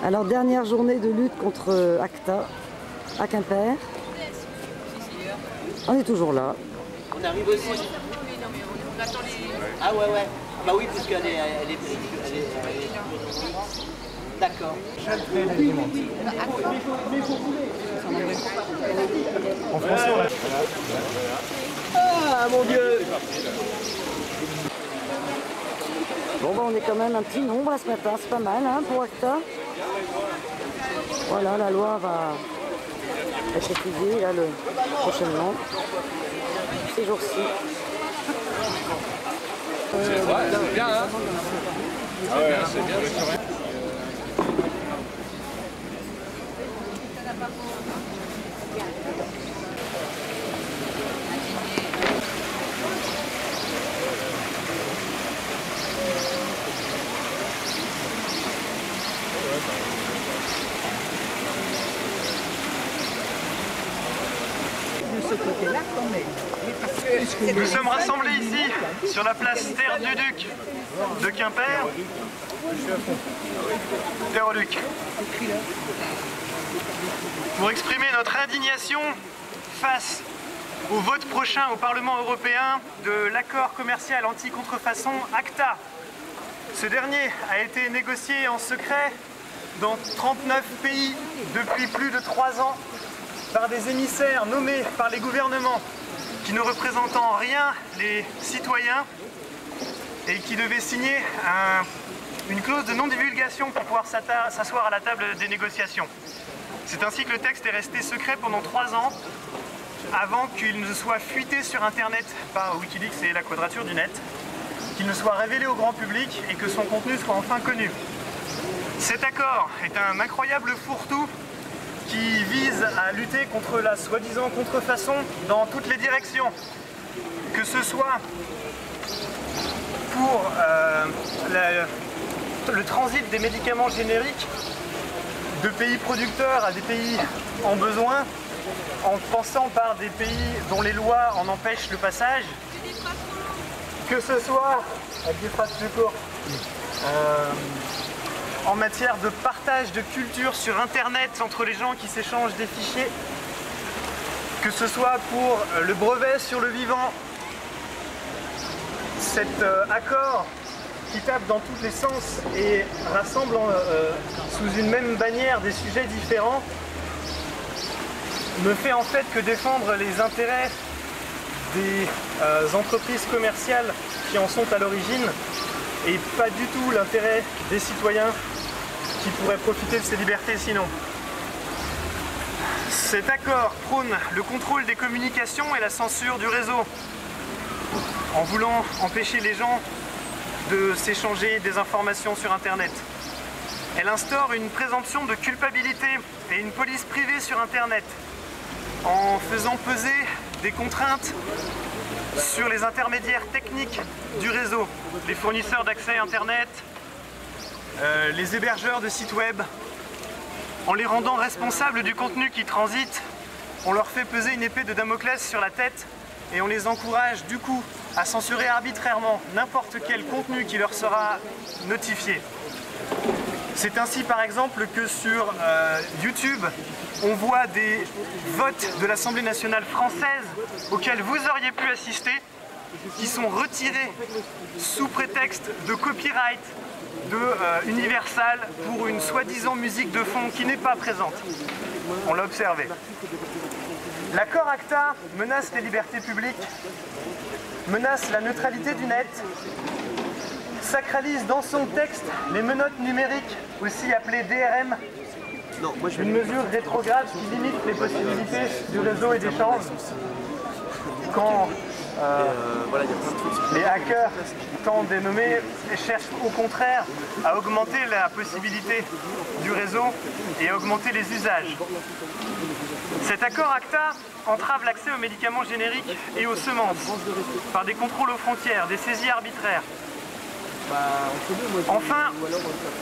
Alors, dernière journée de lutte contre ACTA à Quimper. On est toujours là. On arrive aussi. Ah ouais, ouais. Ah bah oui, parce qu'elle est, D'accord. En français, on a... Ah mon Dieu! Bon, bah, on est quand même un petit nombre ce matin, c'est pas mal hein, pour ACTA. Voilà, la loi va être étudiée là, prochainement, ces jours-ci. C'est bien, hein? Ah ouais, c'est bien. Nous sommes rassemblés ici, sur la place Terre du Duc de Quimper. Terre au Duc. Pour exprimer notre indignation face au vote prochain au Parlement européen de l'accord commercial anti-contrefaçon ACTA. Ce dernier a été négocié en secret dans 39 pays depuis plus de 3 ans par des émissaires nommés par les gouvernements qui ne représentent en rien les citoyens et qui devaient signer une clause de non-divulgation pour pouvoir s'asseoir à la table des négociations. C'est ainsi que le texte est resté secret pendant 3 ans avant qu'il ne soit fuité sur Internet par Wikileaks et la Quadrature du Net, qu'il ne soit révélé au grand public et que son contenu soit enfin connu. Cet accord est un incroyable fourre-tout qui vise à lutter contre la soi-disant contrefaçon dans toutes les directions, que ce soit pour le transit des médicaments génériques de pays producteurs à des pays en besoin, en passant par des pays dont les lois en empêchent le passage, que ce soit avec des phrases plus courtes, en matière de partage de culture sur Internet entre les gens qui s'échangent des fichiers, que ce soit pour le brevet sur le vivant, cet accord qui tape dans tous les sens et rassemble sous une même bannière des sujets différents, ne fait en fait que défendre les intérêts des entreprises commerciales qui en sont à l'origine et pas du tout l'intérêt des citoyens qui pourraient profiter de ces libertés sinon. Cet accord prône le contrôle des communications et la censure du réseau, en voulant empêcher les gens de s'échanger des informations sur Internet. Elle instaure une présomption de culpabilité et une police privée sur Internet, en faisant peser des contraintes sur les intermédiaires techniques du réseau, les fournisseurs d'accès Internet, les hébergeurs de sites web. En les rendant responsables du contenu qui transite, on leur fait peser une épée de Damoclès sur la tête et on les encourage du coup à censurer arbitrairement n'importe quel contenu qui leur sera notifié. C'est ainsi par exemple que sur YouTube, on voit des votes de l'Assemblée nationale française auxquels vous auriez pu assister, qui sont retirés sous prétexte de copyright de Universal pour une soi-disant musique de fond qui n'est pas présente. On l'a observé. L'accord ACTA menace les libertés publiques, menace la neutralité du net, sacralise dans son texte les menottes numériques, aussi appelées DRM, une mesure rétrograde qui limite les possibilités du réseau et d'échange. Quand les hackers, tant dénommés, cherchent au contraire à augmenter la possibilité du réseau et à augmenter les usages. Cet accord ACTA entrave l'accès aux médicaments génériques et aux semences par des contrôles aux frontières, des saisies arbitraires. Enfin,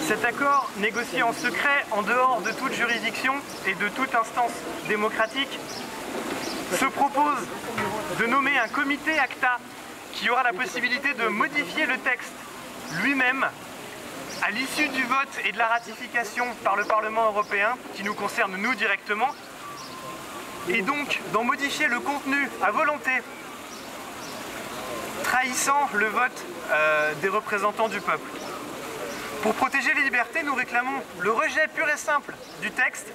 cet accord, négocié en secret, en dehors de toute juridiction et de toute instance démocratique, se propose de nommer un comité ACTA qui aura la possibilité de modifier le texte lui-même À l'issue du vote et de la ratification par le Parlement européen, qui nous concerne nous directement, et donc d'en modifier le contenu à volonté, trahissant le vote des représentants du peuple. Pour protéger les libertés, nous réclamons le rejet pur et simple du texte.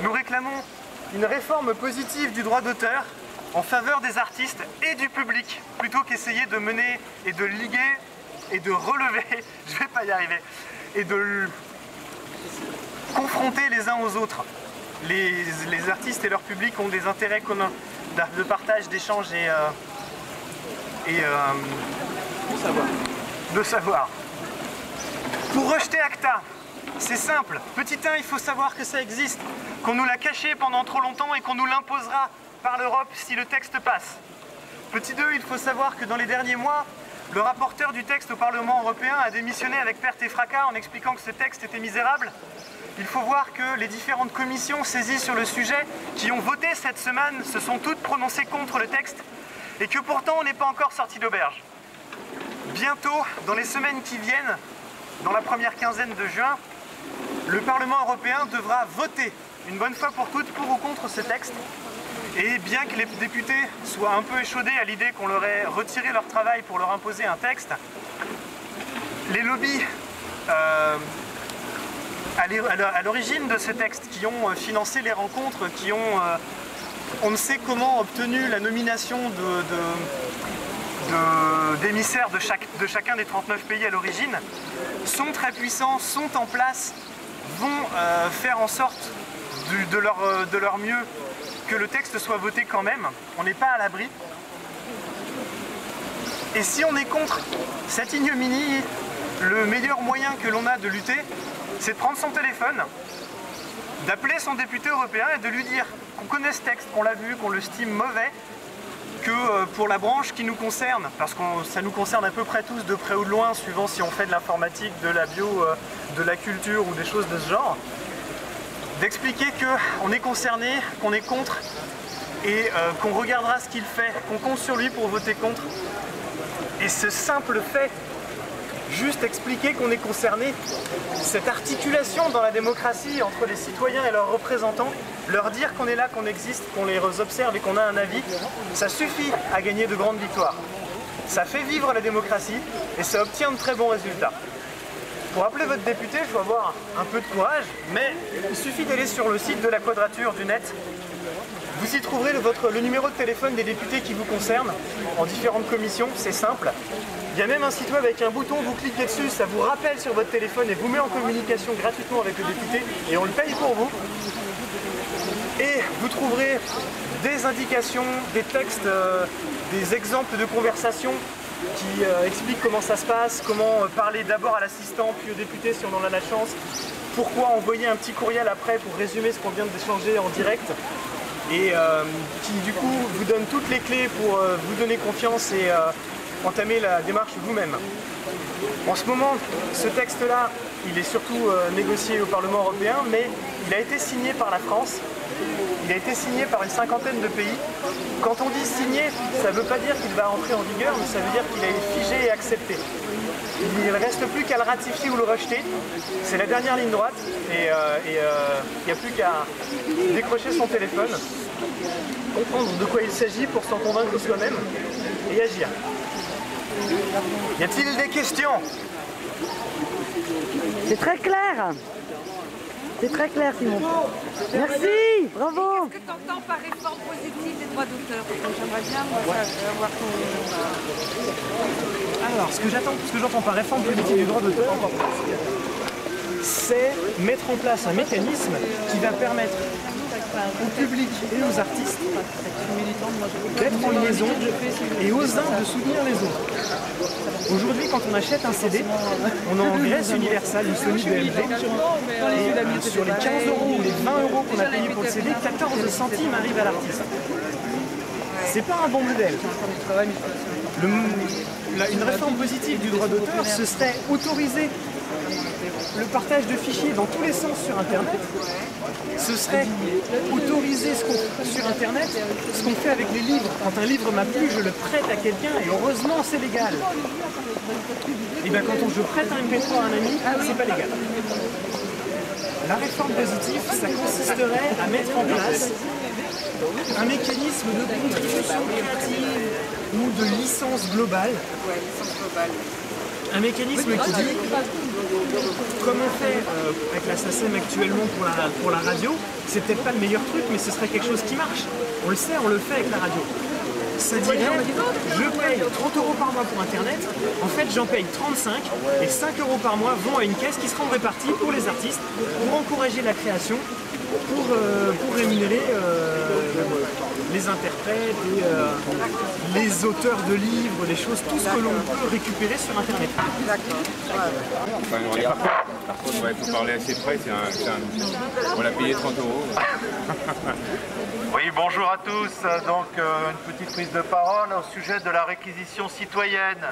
Nous réclamons une réforme positive du droit d'auteur en faveur des artistes et du public, plutôt qu'essayer de mener et de liguer et de relever, je vais pas y arriver, et de confronter les uns aux autres. Les artistes et leur public ont des intérêts communs de partage, d'échange et de savoir. Pour rejeter ACTA, c'est simple. Petit 1, il faut savoir que ça existe, qu'on nous l'a caché pendant trop longtemps et qu'on nous l'imposera par l'Europe si le texte passe. Petit 2, il faut savoir que dans les derniers mois, le rapporteur du texte au Parlement européen a démissionné avec perte et fracas en expliquant que ce texte était misérable. Il faut voir que les différentes commissions saisies sur le sujet, qui ont voté cette semaine, se sont toutes prononcées contre le texte et que pourtant on n'est pas encore sorti d'auberge. Bientôt, dans les semaines qui viennent, dans la première quinzaine de juin, le Parlement européen devra voter une bonne fois pour toutes pour ou contre ce texte. Et bien que les députés soient un peu échaudés à l'idée qu'on leur ait retiré leur travail pour leur imposer un texte, les lobbies à l'origine de ce texte, qui ont financé les rencontres, qui ont, on ne sait comment, obtenu la nomination d'émissaires de chacun des 39 pays à l'origine, sont très puissants, sont en place, vont faire en sorte de leur mieux que le texte soit voté quand même. On n'est pas à l'abri. Et si on est contre cette ignominie, le meilleur moyen que l'on a de lutter, c'est de prendre son téléphone, d'appeler son député européen et de lui dire qu'on connaît ce texte, qu'on l'a vu, qu'on le stime mauvais, que pour la branche qui nous concerne, parce que ça nous concerne à peu près tous de près ou de loin, suivant si on fait de l'informatique, de la bio, de la culture ou des choses de ce genre, d'expliquer qu'on est concerné, qu'on est contre et qu'on regardera ce qu'il fait, qu'on compte sur lui pour voter contre. Et ce simple fait, juste expliquer qu'on est concerné, cette articulation dans la démocratie entre les citoyens et leurs représentants, leur dire qu'on est là, qu'on existe, qu'on les observe et qu'on a un avis, ça suffit à gagner de grandes victoires. Ça fait vivre la démocratie et ça obtient de très bons résultats. Pour appeler votre député, il faut avoir un peu de courage, mais il suffit d'aller sur le site de la Quadrature du Net. Vous y trouverez le numéro de téléphone des députés qui vous concernent en différentes commissions, c'est simple. Il y a même un site web avec un bouton, vous cliquez dessus, ça vous rappelle sur votre téléphone et vous met en communication gratuitement avec le député et on le paye pour vous. Et vous trouverez des indications, des textes, des exemples de conversations qui expliquent comment ça se passe, comment parler d'abord à l'assistant puis au député si on en a la chance, pourquoi envoyer un petit courriel après pour résumer ce qu'on vient d'échanger en direct et qui du coup vous donne toutes les clés pour vous donner confiance et entamer la démarche vous-même. En ce moment, ce texte-là, il est surtout négocié au Parlement européen, mais il a été signé par la France. Il a été signé par une cinquantaine de pays. Quand on dit signé, ça ne veut pas dire qu'il va entrer en vigueur, mais ça veut dire qu'il a été figé et accepté. Il ne reste plus qu'à le ratifier ou le rejeter. C'est la dernière ligne droite et il n'y a plus qu'à décrocher son téléphone, comprendre de quoi il s'agit pour s'en convaincre soi-même et agir. Y a-t-il des questions? C'est très clair. C'est très clair, Simon. Merci, bravo. Qu'est-ce que tu entends par réforme positive des droits d'auteur? J'aimerais bien avoir ton... Alors, ce que j'entends par réforme politique du droit d'auteur, c'est mettre en place un mécanisme qui va permettre au public et aux artistes d'être en liaison et aux uns de soutenir les autres. Aujourd'hui, quand on achète un CD, on engraisse Universal ou Sony BMG et sur les 15 € ou les 20 € qu'on a payé pour le CD, 14 centimes arrivent à l'artiste. C'est pas un bon modèle. Une réforme positive du droit d'auteur, ce serait autoriser le partage de fichiers dans tous les sens sur Internet, ce serait autoriser sur Internet ce qu'on fait avec les livres. Quand un livre m'a plu, je le prête à quelqu'un et heureusement c'est légal. Et bien quand je prête un MP3 à un ami, c'est pas légal. La réforme positive, ça consisterait à mettre en place un mécanisme de contribution créative ou de licence globale. Un mécanisme qui dit, comme on fait avec la SACEM actuellement pour la radio, c'est peut-être pas le meilleur truc, mais ce serait quelque chose qui marche. On le sait, on le fait avec la radio. Ça dirait, je paye 30 € par mois pour Internet, en fait j'en paye 35 et 5 € par mois vont à une caisse qui seront réparties pour les artistes, pour encourager la création, pour rémunérer les interprètes, les auteurs de livres, les choses, tout ce que l'on peut récupérer sur Internet. Enfin, on n'est pas fait. Par contre, il faut parler assez près, on l'a payé 30 €. Oui, bonjour à tous. Donc une petite prise de parole au sujet de la réquisition citoyenne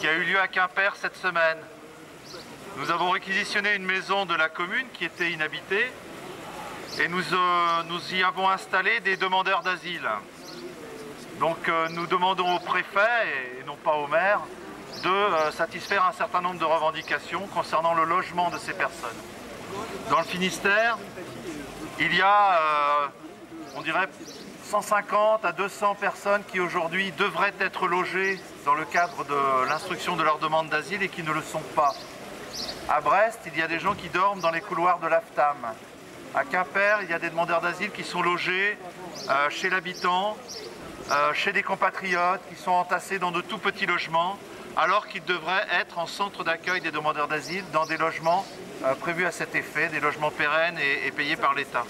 qui a eu lieu à Quimper cette semaine. Nous avons réquisitionné une maison de la commune qui était inhabitée et nous y avons installé des demandeurs d'asile. Donc nous demandons au préfet, et non pas au maire, de satisfaire un certain nombre de revendications concernant le logement de ces personnes. Dans le Finistère, il y a, on dirait, 150 à 200 personnes qui aujourd'hui devraient être logées dans le cadre de l'instruction de leur demande d'asile et qui ne le sont pas. À Brest, il y a des gens qui dorment dans les couloirs de l'AFTAM. À Quimper, il y a des demandeurs d'asile qui sont logés chez l'habitant, chez des compatriotes qui sont entassés dans de tout petits logements, alors qu'ils devraient être en centre d'accueil des demandeurs d'asile dans des logements prévus à cet effet, des logements pérennes et payés par l'État.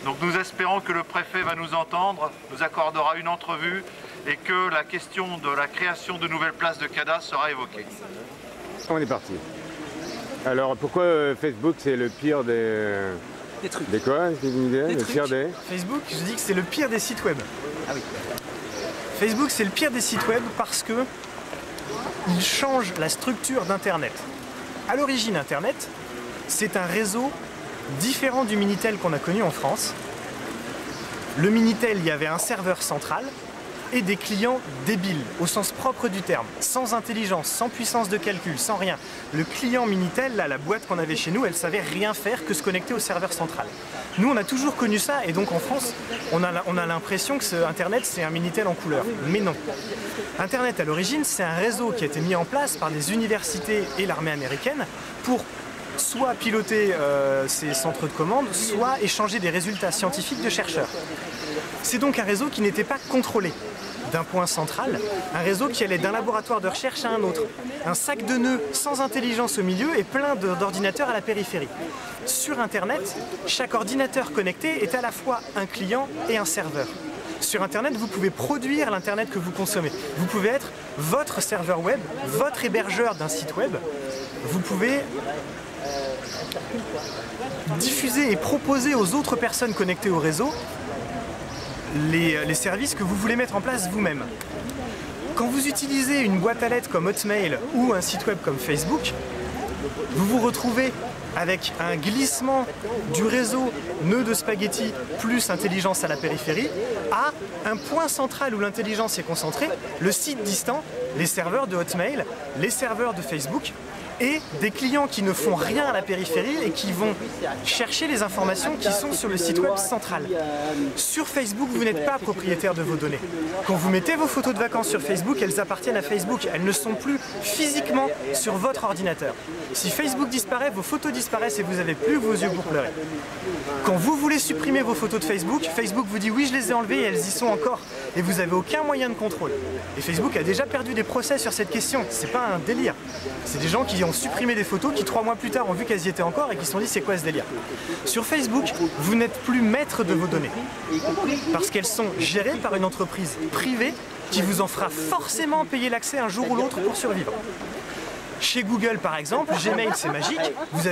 Donc nous espérons que le préfet va nous entendre, nous accordera une entrevue et que la question de la création de nouvelles places de CADA sera évoquée. On est parti. Alors pourquoi Facebook c'est le pire des trucs? Des quoi? C'est une idée? Le pire des... Facebook, je dis que c'est le pire des sites web. Ah oui. Facebook c'est le pire des sites web parce que il change la structure d'Internet. À l'origine, Internet, c'est un réseau différent du Minitel qu'on a connu en France. Le Minitel, il y avait un serveur central et des clients débiles, au sens propre du terme, sans intelligence, sans puissance de calcul, sans rien. Le client Minitel, là, la boîte qu'on avait chez nous, elle savait rien faire que se connecter au serveur central. Nous, on a toujours connu ça, et donc en France, on a l'impression que Internet, c'est un Minitel en couleur. Mais non. Internet, à l'origine, c'est un réseau qui a été mis en place par des universités et l'armée américaine pour soit piloter ces centres de commande, soit échanger des résultats scientifiques de chercheurs. C'est donc un réseau qui n'était pas contrôlé d'un point central, un réseau qui allait d'un laboratoire de recherche à un autre, un sac de nœuds sans intelligence au milieu et plein d'ordinateurs à la périphérie. Sur Internet, chaque ordinateur connecté est à la fois un client et un serveur. Sur Internet, vous pouvez produire l'Internet que vous consommez. Vous pouvez être votre serveur web, votre hébergeur d'un site web. Vous pouvez diffuser et proposer aux autres personnes connectées au réseau les services que vous voulez mettre en place vous-même. Quand vous utilisez une boîte à lettres comme Hotmail ou un site web comme Facebook, vous vous retrouvez avec un glissement du réseau nœud de spaghetti plus intelligence à la périphérie à un point central où l'intelligence est concentrée, le site distant, les serveurs de Hotmail, les serveurs de Facebook et des clients qui ne font rien à la périphérie et qui vont chercher les informations qui sont sur le site web central. Sur Facebook, vous n'êtes pas propriétaire de vos données. Quand vous mettez vos photos de vacances sur Facebook, elles appartiennent à Facebook. Elles ne sont plus physiquement sur votre ordinateur. Si Facebook disparaît, vos photos disparaissent et vous n'avez plus vos yeux pour pleurer. Quand vous voulez supprimer vos photos de Facebook, Facebook vous dit oui, je les ai enlevées et elles y sont encore. Et vous n'avez aucun moyen de contrôle. Et Facebook a déjà perdu des procès sur cette question. C'est pas un délire. C'est des gens qui ont supprimé des photos qui 3 mois plus tard ont vu qu'elles y étaient encore et qui se sont dit c'est quoi ce délire. Sur Facebook, vous n'êtes plus maître de vos données. Parce qu'elles sont gérées par une entreprise privée qui vous en fera forcément payer l'accès un jour ou l'autre pour survivre. Chez Google par exemple, Gmail c'est magique, vous avez